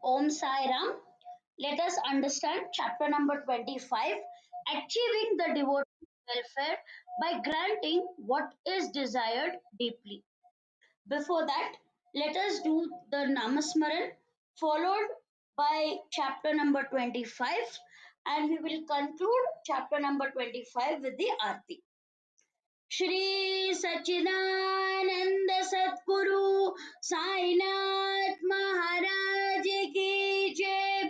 Om Sai Ram. Let us understand chapter number 25, Achieving the Devotee Welfare by Granting What is Desired Deeply. Before that, let us do the Namasmaran, followed by chapter number 25, and we will conclude chapter number 25 with the Aarti. Shri सच्चिदानंद सद्गुरु साईनाथ महाराज की जय।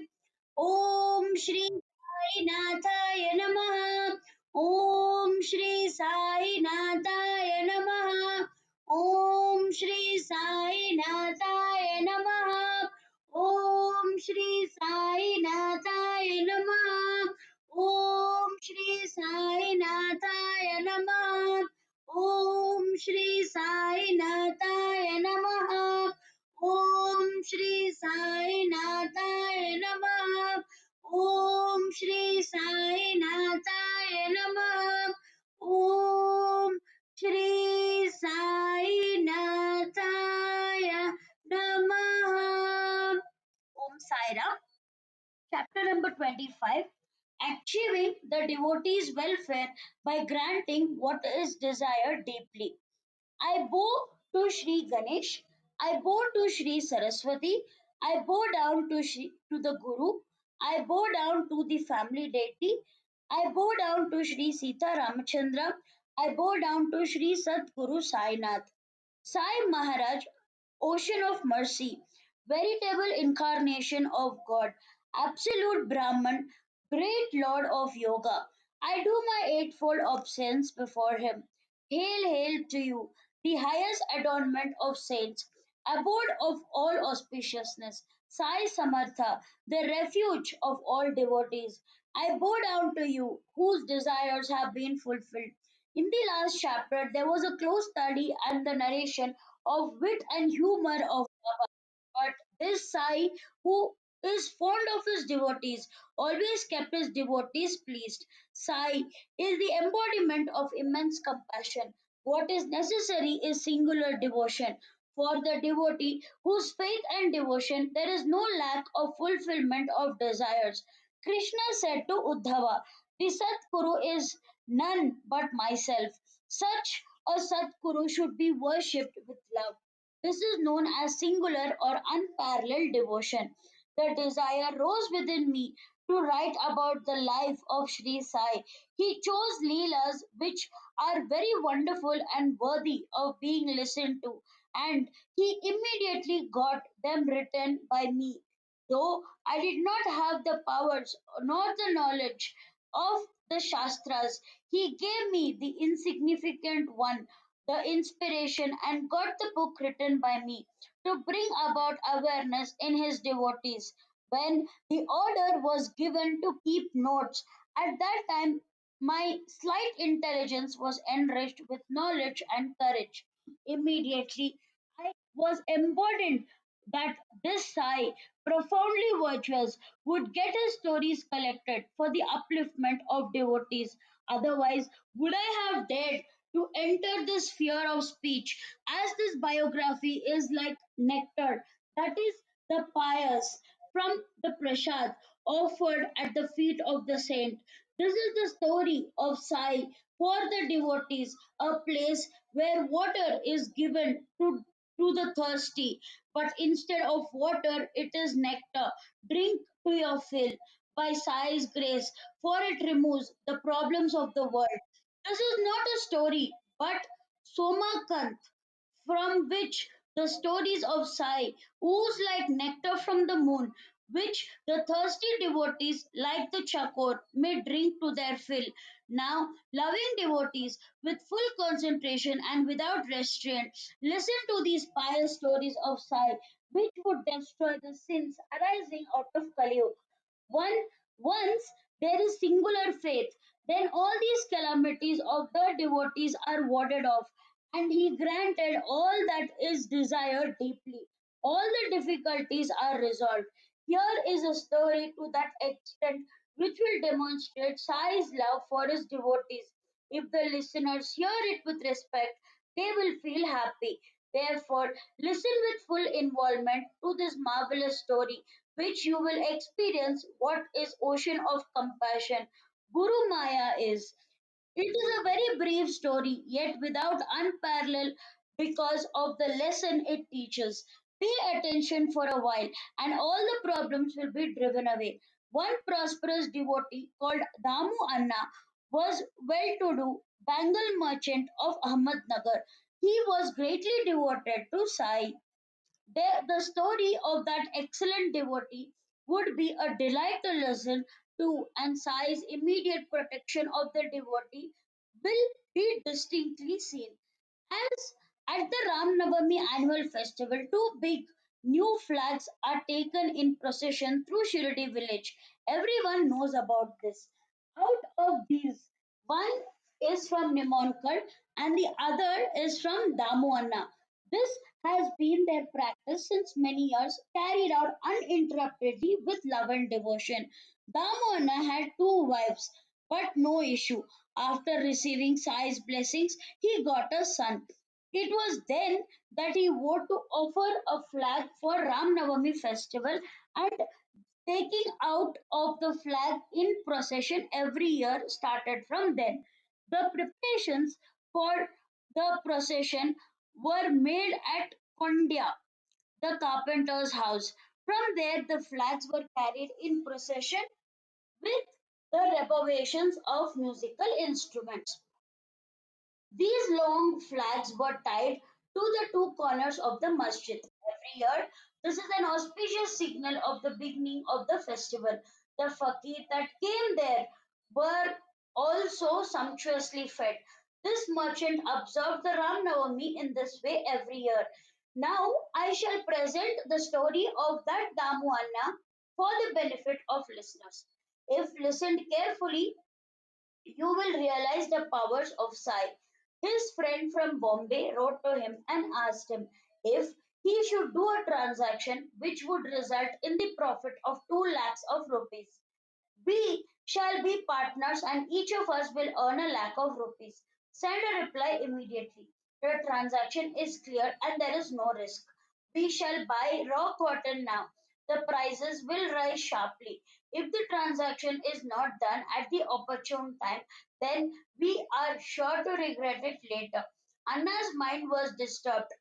ओम श्री साईनाथाय नमः। ओम श्री साईनाथाय नमः। ओम श्री साईनाथाय नमः। ओम श्री साईनाथाय नमः। ओम श्री साईनाथाय नमः। ओम श्री साईनाथाय नमः। ओम श्री साईनाथाय नमः। ओम श्री साईनाथाय नमः। ओम श्री साईनाथाय नमः। ओम Sai Ram. Chapter number 25, Achieving the Devotee's Welfare by Granting What is Desired Deeply. I bow to Shri Ganesh, I bow to Shri Saraswati, I bow down to the Guru, I bow down to the family deity, I bow down to Shri Sita Ramachandra, I bow down to Shri Sadguru Sainath. Sai Maharaj, ocean of mercy, veritable incarnation of God, absolute Brahman, great Lord of Yoga. I do my eightfold obeisance before him. Hail, hail to you, the highest adornment of saints, abode of all auspiciousness, Sai Samartha, the refuge of all devotees. I bow down to you, whose desires have been fulfilled. In the last chapter, there was a close study and the narration of wit and humor of Baba. But this Sai, who is fond of his devotees, always kept his devotees pleased. Sai is the embodiment of immense compassion. What is necessary is singular devotion. For the devotee whose faith and devotion, there is no lack of fulfillment of desires. Krishna said to Uddhava, the Satguru is none but myself. Such a Satguru should be worshipped with love. This is known as singular or unparalleled devotion. The desire rose within me to write about the life of Shri Sai. He chose Leelas which are very wonderful and worthy of being listened to, and he immediately got them written by me. Though I did not have the powers nor the knowledge of the Shastras, he gave me the insignificant one, the inspiration, and got the book written by me to bring about awareness in his devotees. When the order was given to keep notes, at that time my slight intelligence was enriched with knowledge and courage. Immediately, I was emboldened that this Sai, profoundly virtuous, would get his stories collected for the upliftment of devotees. Otherwise, would I have dared to enter this sphere of speech, as this biography is like nectar, that is, the pious from the prasad offered at the feet of the saint. This is the story of Sai for the devotees, a place where water is given to the thirsty, but instead of water, it is nectar. Drink to your fill by Sai's grace, for it removes the problems of the world. This is not a story, but Somakant, from which the stories of Sai ooze like nectar from the moon, which the thirsty devotees, like the chakor, may drink to their fill. Now, loving devotees, with full concentration and without restraint, listen to these pious stories of Sai, which would destroy the sins arising out of Kali Yuga. One, once there is singular faith, then all these calamities of the devotees are warded off, and he granted all that is desired deeply. All the difficulties are resolved. Here is a story to that extent which will demonstrate Sai's love for his devotees. If the listeners hear it with respect, they will feel happy. Therefore, listen with full involvement to this marvelous story. which you will experience what is ocean of compassion Guru Maya is. It is a very brief story, yet without unparalleled because of the lesson it teaches. Pay attention for a while, and all the problems will be driven away. One prosperous devotee called Damu Anna was well to do Bengal merchant of Ahmednagar. He was greatly devoted to Sai. The story of that excellent devotee would be a delight to listen to, and Sai's immediate protection of the devotee will be distinctly seen. As at the Ram Navami annual festival, two big new flags are taken in procession through Shirdi village. Everyone knows about this. Out of these, one is from Nimonkar and the other is from Damuanna. This has been their practice since many years, carried out uninterruptedly with love and devotion. Damuanna had two wives, but no issue. After receiving Sai's blessings, he got a son. It was then that he vowed to offer a flag for Ram Navami festival, and taking out of the flag in procession every year started from then. The preparations for the procession were made at Kondya, the carpenter's house. From there, the flags were carried in procession with the reverberations of musical instruments. These long flags were tied to the two corners of the masjid. Every year, this is an auspicious signal of the beginning of the festival. The fakir that came there were also sumptuously fed. This merchant observed the Ram Navami in this way every year. Now, I shall present the story of that Damu Anna for the benefit of listeners. If listened carefully, you will realize the powers of Sai. His friend from Bombay wrote to him and asked him if he should do a transaction which would result in the profit of 2 lakhs of rupees. We shall be partners and each of us will earn a lakh of rupees. Send a reply immediately. The transaction is clear and there is no risk. We shall buy raw cotton now. The prices will rise sharply. If the transaction is not done at the opportune time, then we are sure to regret it later. Anna's mind was disturbed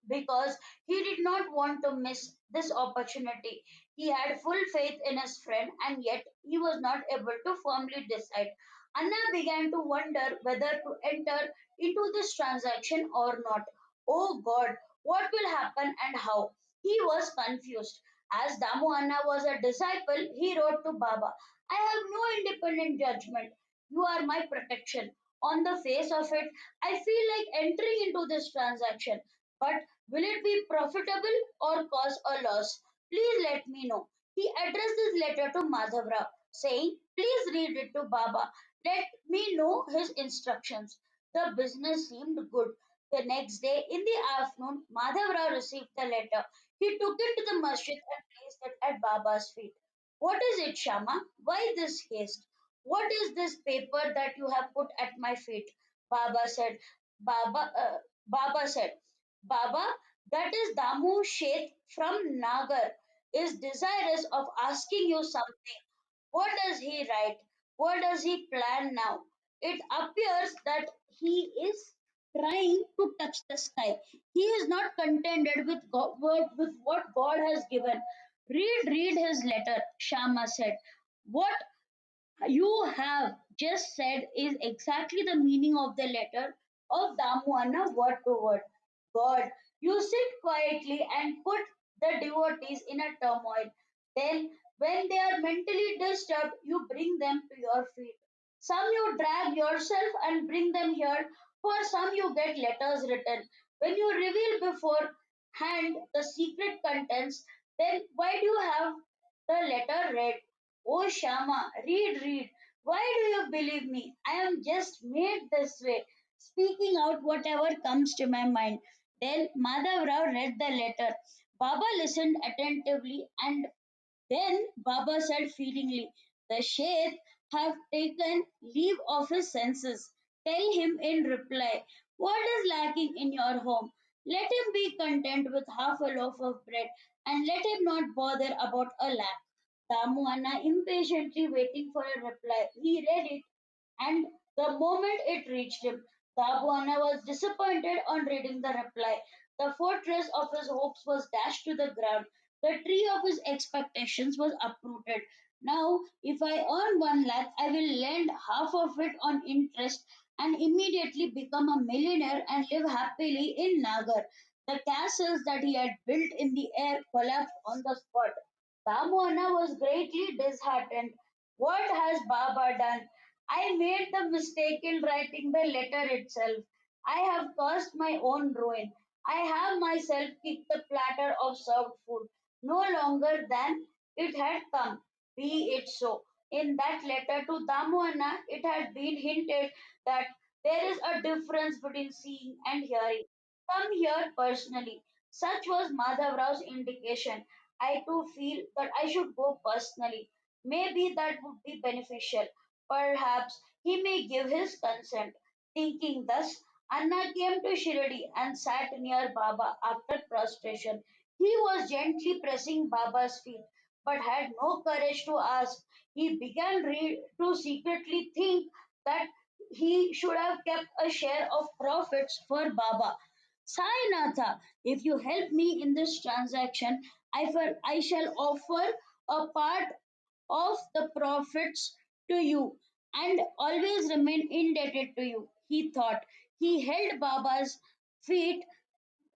because he did not want to miss this opportunity. He had full faith in his friend and yet he was not able to firmly decide. Anna began to wonder whether to enter into this transaction or not. Oh God, what will happen and how? He was confused. As Damu Anna was a disciple, he wrote to Baba, I have no independent judgment. You are my protection. On the face of it, I feel like entering into this transaction. But will it be profitable or cause a loss? Please let me know. He addressed his letter to Madhavrao, saying, please read it to Baba. Let me know his instructions. The business seemed good. The next day, in the afternoon, Madhavrao received the letter. He took it to the masjid and placed it at Baba's feet. What is it, Shama? Why this haste? What is this paper that you have put at my feet? Baba said. Baba said, Baba, that is Damu Sheth from Nagar, is desirous of asking you something. What does he write? What does he plan now? It appears that he is trying to touch the sky. He is not contented with with what God has given. Read his letter, Shama said. What you have just said is exactly the meaning of the letter of Damuana word to word. God, you sit quietly and put the devotees in a turmoil. Then, when they are mentally disturbed, you bring them to your feet. Some you drag yourself and bring them here, for some you get letters written. When you reveal beforehand the secret contents, then why do you have the letter read? Oh Shama, read. Why do you believe me? I am just made this way, speaking out whatever comes to my mind. Then Madhav Rao read the letter. Baba listened attentively and then Baba said feelingly, the Sheikh have taken leave of his senses. Tell him in reply, what is lacking in your home? Let him be content with half a loaf of bread and let him not bother about a lakh. Damu Anna impatiently waiting for a reply. He read it, and the moment it reached him, Damu Anna was disappointed on reading the reply. The fortress of his hopes was dashed to the ground. The tree of his expectations was uprooted. Now, if I earn 1 lakh, I will lend half of it on interest and immediately become a millionaire and live happily in Nagar. The castles that he had built in the air collapsed on the spot. Ramona was greatly disheartened. What has Baba done? I made the mistake in writing the letter itself. I have caused my own ruin. I have myself kicked the platter of served food no longer than it had come. Be it so. In that letter to Damohana, it had been hinted that there is a difference between seeing and hearing. Come here personally. Such was Madhavrau's indication. I too feel that I should go personally. Maybe that would be beneficial. Perhaps he may give his consent. Thinking thus, Anna came to Shirdi and sat near Baba after prostration. He was gently pressing Baba's feet, but had no courage to ask. He began to secretly think that he should have kept a share of profits for Baba. Sainatha, if you help me in this transaction, I shall offer a part of the profits to you and always remain indebted to you. He thought. He held Baba's feet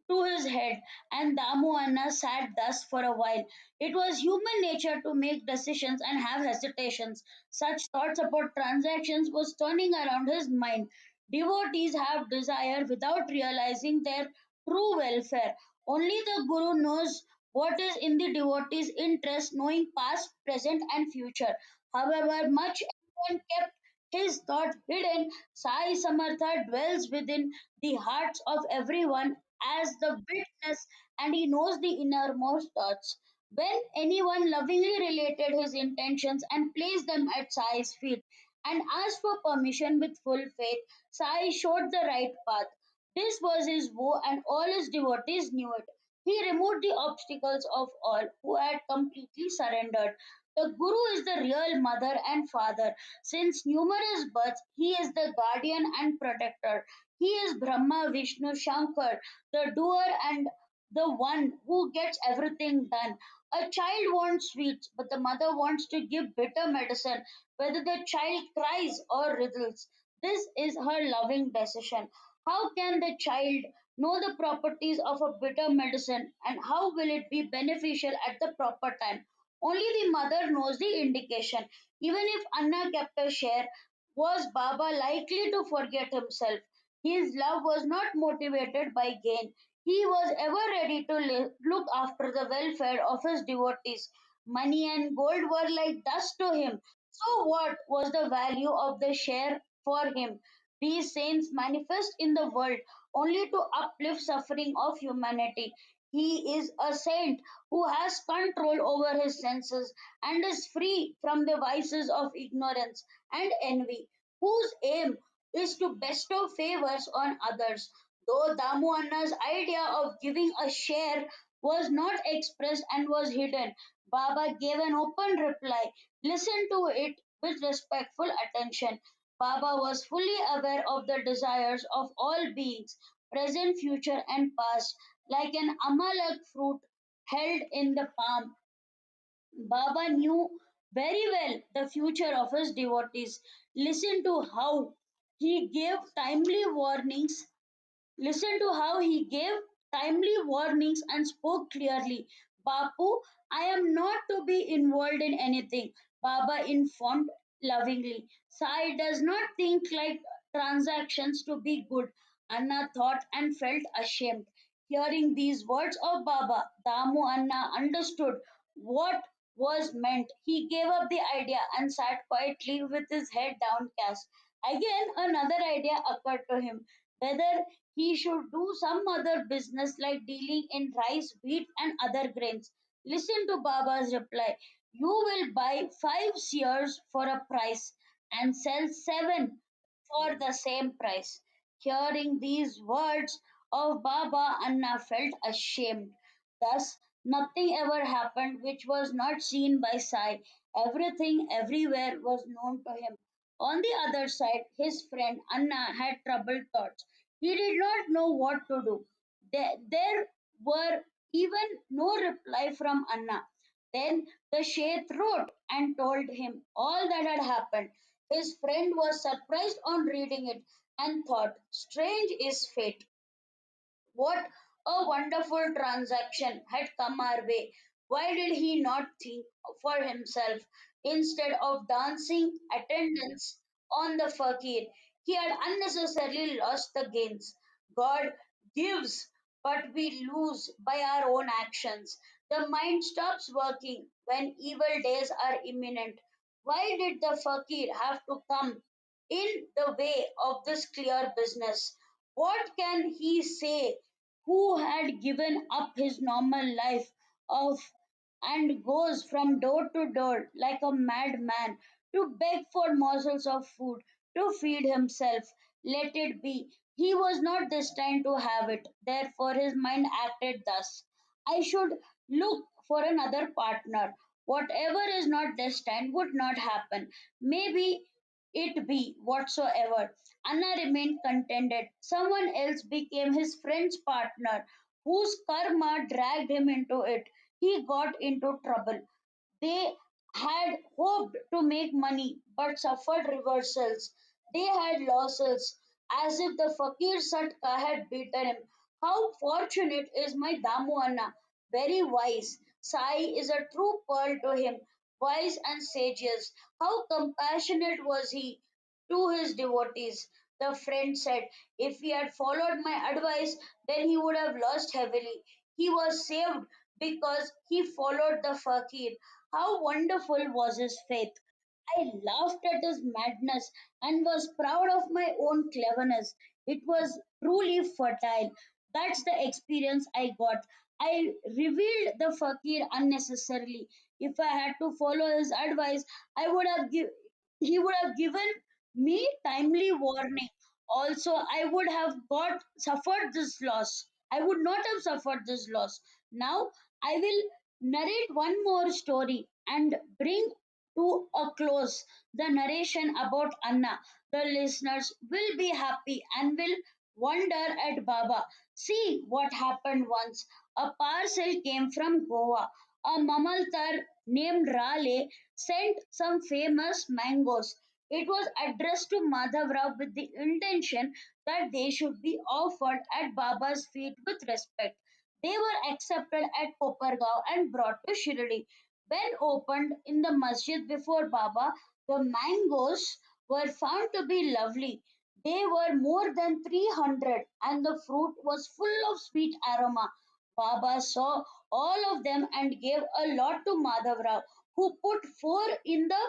to his head, and Damu Anna sat thus for a while. It was human nature to make decisions and have hesitations. Such thoughts about transactions was turning around his mind. Devotees have desire without realizing their true welfare. Only the Guru knows what is in the devotee's interest, knowing past, present, and future. However much anyone kept his thought hidden, Sai Samartha dwells within the hearts of everyone as the witness, and he knows the innermost thoughts. When anyone lovingly related his intentions and placed them at Sai's feet and asked for permission with full faith, Sai showed the right path. This was his vow, and all his devotees knew it. He removed the obstacles of all who had completely surrendered. The Guru is the real mother and father. Since numerous births, he is the guardian and protector. He is Brahma, Vishnu, Shankar, the doer and the one who gets everything done. A child wants sweets, but the mother wants to give bitter medicine, whether the child cries or writhles. This is her loving decision. How can the child know the properties of a bitter medicine and how will it be beneficial at the proper time? Only the mother knows the indication. Even if Anna kept a share, was Baba likely to forget himself? His love was not motivated by gain. He was ever ready to look after the welfare of his devotees. Money and gold were like dust to him. So, what was the value of the share for him? These saints manifest in the world only to uplift suffering of humanity. He is a saint who has control over his senses and is free from the vices of ignorance and envy, whose aim is to bestow favors on others. Though Damu Anna's idea of giving a share was not expressed and was hidden, Baba gave an open reply. Listen to it with respectful attention. Baba was fully aware of the desires of all beings, present, future, and past, like an amalak fruit held in the palm. Baba knew very well the future of his devotees. Listen to how he gave timely warnings Listen to how he gave timely warnings and spoke clearly. Bapu, I am not to be involved in anything, Baba informed lovingly. Sai does not think like transactions to be good. Anna thought and felt ashamed. Hearing these words of Baba, Damu Anna understood what was meant. He gave up the idea and sat quietly with his head downcast. Again, another idea occurred to him whether he should do some other business like dealing in rice, wheat, and other grains. Listen to Baba's reply. You will buy 5 shares for a price and sell 7 for the same price. Hearing these words of Baba, Anna felt ashamed. Thus, Nothing ever happened which was not seen by Sai. Everything everywhere was known to him. On the other side, his friend Anna had troubled thoughts. He did not know what to do. There were even no reply from Anna. Then the Sheth wrote and told him all that had happened. His friend was surprised on reading it and thought, strange is fate. What a wonderful transaction had come our way. Why did he not think for himself instead of dancing attendance on the fakir? He had unnecessarily lost the gains. God gives, but we lose by our own actions. The mind stops working when evil days are imminent. Why did the fakir have to come in the way of this clear business? What can he say who had given up his normal life of and goes from door to door like a madman to beg for morsels of food to feed himself? Let it be. He was not destined to have it. Therefore, his mind acted thus. I should look for another partner. Whatever is not destined would not happen. Maybe it be whatsoever. Anna remained contented. Someone else became his friend's partner, whose karma dragged him into it. He got into trouble. They had hoped to make money but suffered reversals. They had losses, as if the fakir Satka had beaten him. How fortunate is my Damu Anna! Very wise. Sai is a true pearl to him, wise and sageous. How compassionate was he to his devotees. The friend said, if he had followed my advice, then he would have lost heavily. He was saved because he followed the fakir. How wonderful was his faith! I laughed at his madness and was proud of my own cleverness. It was truly fertile. That's the experience I got. I revealed the fakir unnecessarily. If I had to follow his advice, I would have he would have given me timely warning. Also, I would have got suffered this loss. I would not have suffered this loss. Now I will narrate one more story and bring to a close the narration about Anna. The listeners will be happy and will wonder at Baba. See what happened once. A parcel came from Goa. A mamaltar named Rale sent some famous mangoes. It was addressed to Madhavrao with the intention that they should be offered at Baba's feet with respect. They were accepted at Kopargaon and brought to Shirdi. When opened in the masjid before Baba, the mangoes were found to be lovely. They were more than 300 and the fruit was full of sweet aroma. Baba saw all of them and gave a lot to Madhavrao, who put four in the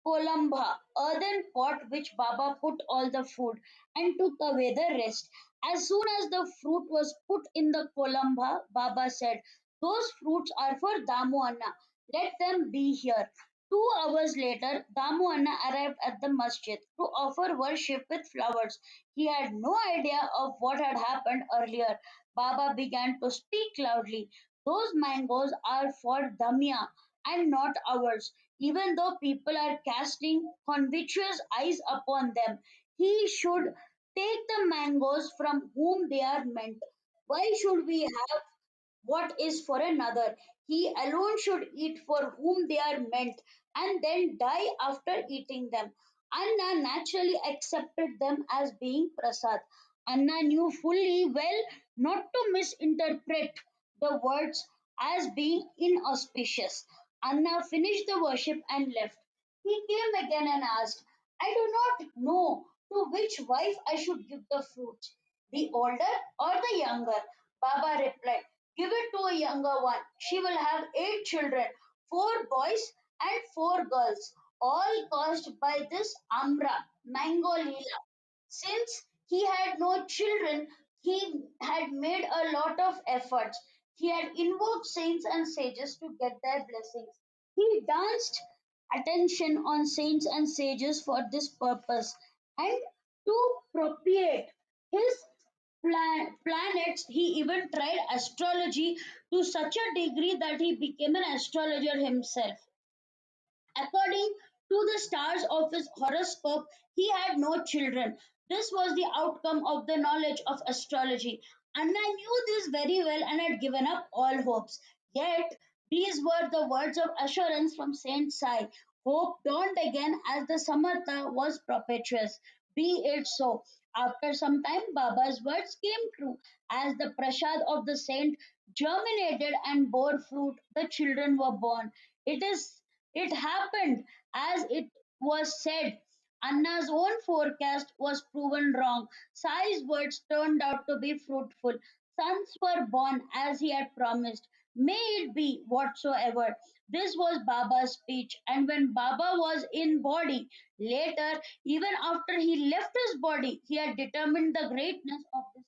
kolamba, earthen pot which Baba put all the food, and took away the rest. As soon as the fruit was put in the kolamba, Baba said, those fruits are for Damu Anna. Let them be here. 2 hours later, Damu Anna arrived at the masjid to offer worship with flowers. He had no idea of what had happened earlier. Baba began to speak loudly. Those mangoes are for Damia and not ours. Even though people are casting covetous eyes upon them, he should take the mangoes from whom they are meant. Why should we have what is for another? He alone should eat for whom they are meant and then die after eating them. Anna naturally accepted them as being prasad. Anna knew fully well not to misinterpret the words as being inauspicious. Anna finished the worship and left. He came again and asked, I do not know to which wife I should give the fruits, the older or the younger. Baba replied, give it to a younger one. She will have 8 children, 4 boys and 4 girls, all caused by this Amra, Mango Leela. Since he had no children, he had made a lot of efforts. He had invoked saints and sages to get their blessings. He danced attention on saints and sages for this purpose and to propitiate his planets. He even tried astrology to such a degree that he became an astrologer himself. According to the stars of his horoscope, he had no children. This was the outcome of the knowledge of astrology. Anna knew this very well and had given up all hopes. Yet, these were the words of assurance from Saint Sai. Hope dawned again as the Samartha was propitious. Be it so. After some time, Baba's words came true. As the prasad of the saint germinated and bore fruit, the children were born. It happened as it was said. Anna's own forecast was proven wrong. Sai's words turned out to be fruitful. Sons were born as he had promised. May it be whatsoever. This was Baba's speech, and when Baba was in body, later, even after he left his body, he had determined the greatness of this.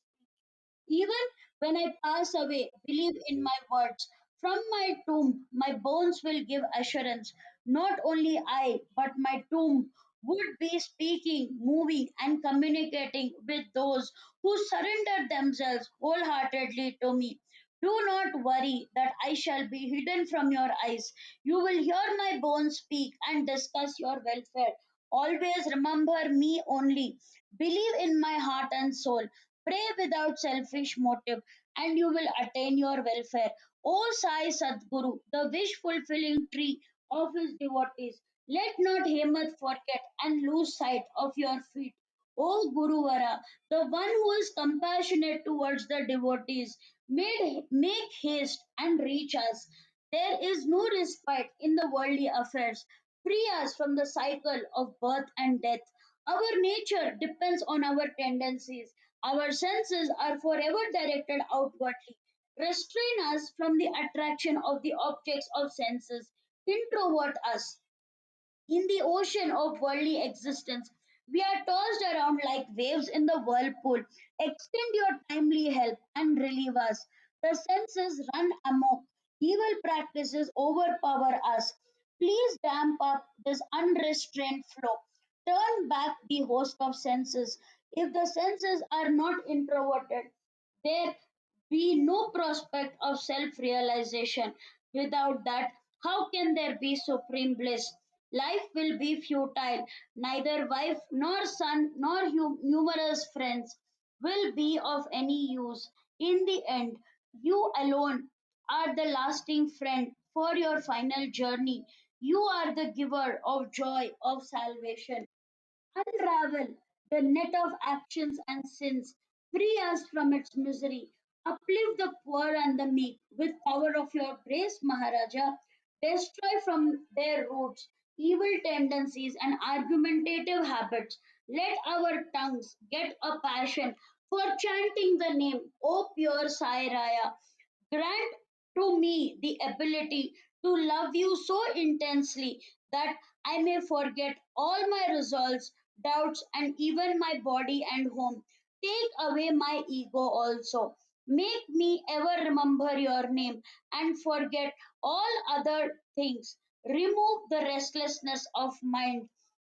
Even when I pass away, believe in my words. From my tomb, my bones will give assurance. Not only I, but my tomb would be speaking, moving, and communicating with those who surrender themselves wholeheartedly to me. Do not worry that I shall be hidden from your eyes. You will hear my bones speak and discuss your welfare. Always remember me only. Believe in my heart and soul. Pray without selfish motive, and you will attain your welfare. O Sai Sadguru, the wish fulfilling tree of his devotees, let not Hemat forget and lose sight of your feet. O Guruvara, the one who is compassionate towards the devotees, make haste and reach us. There is no respite in the worldly affairs. Free us from the cycle of birth and death. Our nature depends on our tendencies. Our senses are forever directed outwardly. Restrain us from the attraction of the objects of senses. Introvert us in the ocean of worldly existence. We are tossed around like waves in the whirlpool. Extend your timely help and relieve us. The senses run amok. Evil practices overpower us. Please damp up this unrestrained flow. Turn back the host of senses. If the senses are not introverted, there be no prospect of self realization. Without that, how can there be supreme bliss? Life will be futile. Neither wife nor son nor numerous friends will be of any use. In the end, you alone are the lasting friend for your final journey. You are the giver of joy of salvation. Unravel the net of actions and sins. Free us from its misery. Uplift the poor and the meek with power of your grace, Maharaja. Destroy from their roots evil tendencies and argumentative habits. Let our tongues get a passion for chanting the name, O pure Sai Raya. Grant to me the ability to love you so intensely that I may forget all my resolves, doubts, and even my body and home. Take away my ego also. Make me ever remember your name and forget all other things. Remove the restlessness of mind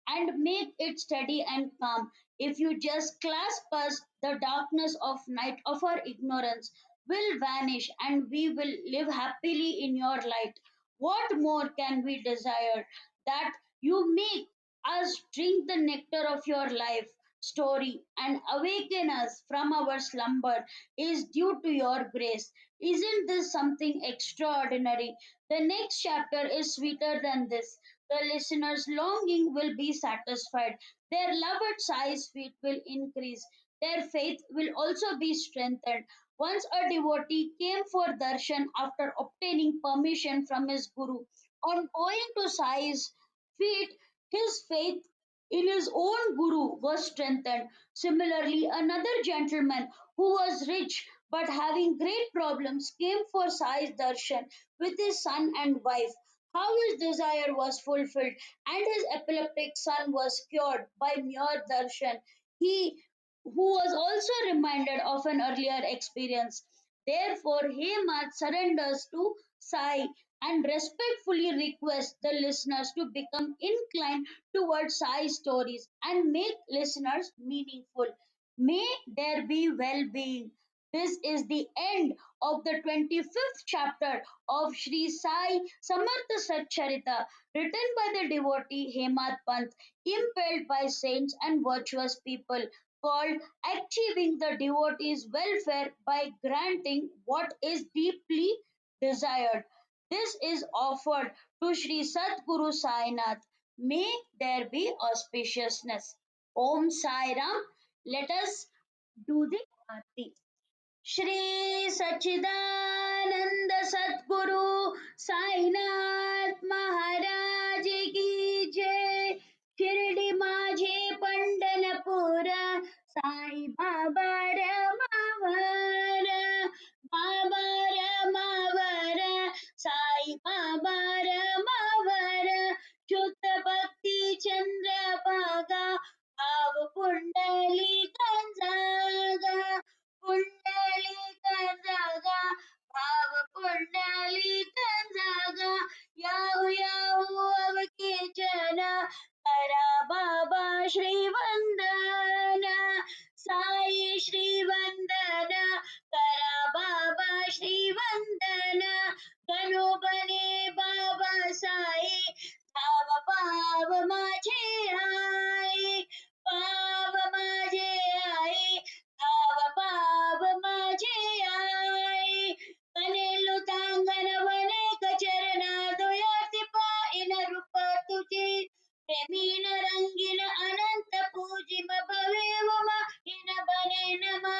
and make it steady and calm. If you just clasp us, the darkness of night of our ignorance will vanish and we will live happily in your light. What more can we desire? That you make us drink the nectar of your life story and awaken us from our slumber is due to your grace. Isn't this something extraordinary? The next chapter is sweeter than this. The listener's longing will be satisfied. Their love at Sai's feet will increase. Their faith will also be strengthened. Once a devotee came for darshan after obtaining permission from his guru. On going to Sai's feet, his faith in his own guru was strengthened. Similarly, another gentleman who was rich but having great problems came for Sai's darshan with his son and wife. How his desire was fulfilled and his epileptic son was cured by mere darshan. He who was also reminded of an earlier experience. Therefore, Hemad surrenders to Sai and respectfully requests the listeners to become inclined towards Sai stories and make listeners meaningful. May there be well being. This is the end of the 25th chapter of Shri Sai Samartha Satcharithra, written by the devotee Hemat Pant, impelled by saints and virtuous people, called Achieving the Devotee's Welfare by Granting What is Deeply Desired. This is offered to Shri Sadguru Sainath. May there be auspiciousness. Om Sai Ram. Let us do the Aarti. Shri Sachidanand Sadguru Sainath Maharaj ki jai. Shirdi माझे पंढरपुरा साई बाबा रमावर बाबा रमावर साई बाबा रमावर शुद्ध भक्ती चंद्रभागा भाव पुंडली जागा पुंडलिक जागा भाव पुंडलिक जागा Yahoo Yahoo अवकेचन करा बाबा श्रीवंदन साई श्रीवंदन करा बाबा श्रीवंदन गणो बने बाबा साई धाव पाव माझे आई पाव माझे आई भाव पाव माझे आई कनेलु तांगन वने कचरना दोयाति पाइन रूप तुझे प्रेमीन रंगीन अनंत पूजिम भवेव इन बने नमा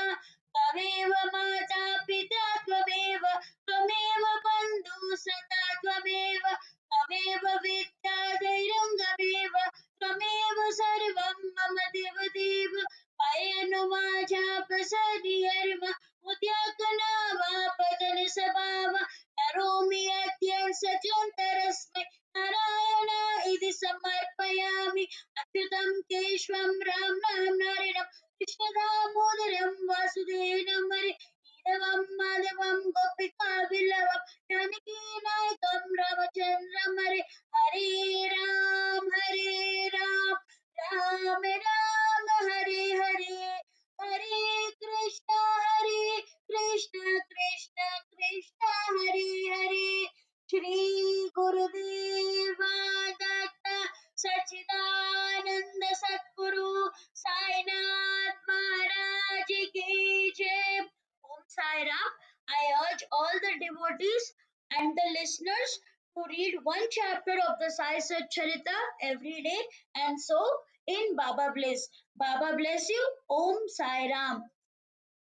भवेव माता पिता त्वमेव त्वमेव बन्धु सखा त्वमेव त्वमेव विद्या दैरङ्गमेव त्वमेव सर्वं मम देव देव पायनु माझ्या प्रसादी हर्म उद्याकना वापदन स्वभाव करोमि अद्य सत्यन्तरस्मै नारायण इति समर्पयामि अच्युतं केशवं राम नाम नारायणं कृष्णदामोदरं वासुदेवं हरे ीरवं माधवं गोपिका विलवं जानकीनायकं रामचन्द्रं हरे हरे राम राम राम हरे हरे हरे कृष्ण कृष्ण कृष्ण हरे हरे श्री गुरुदेव दत्त सच्चिदानंद सद्गुरु साईनाथ महाराज की जय. Om Sai Ram. I urge all the devotees and the listeners to read one chapter of the Sai Satcharithra every day and so in Baba Bliss. Baba bless you. Om Sai Ram.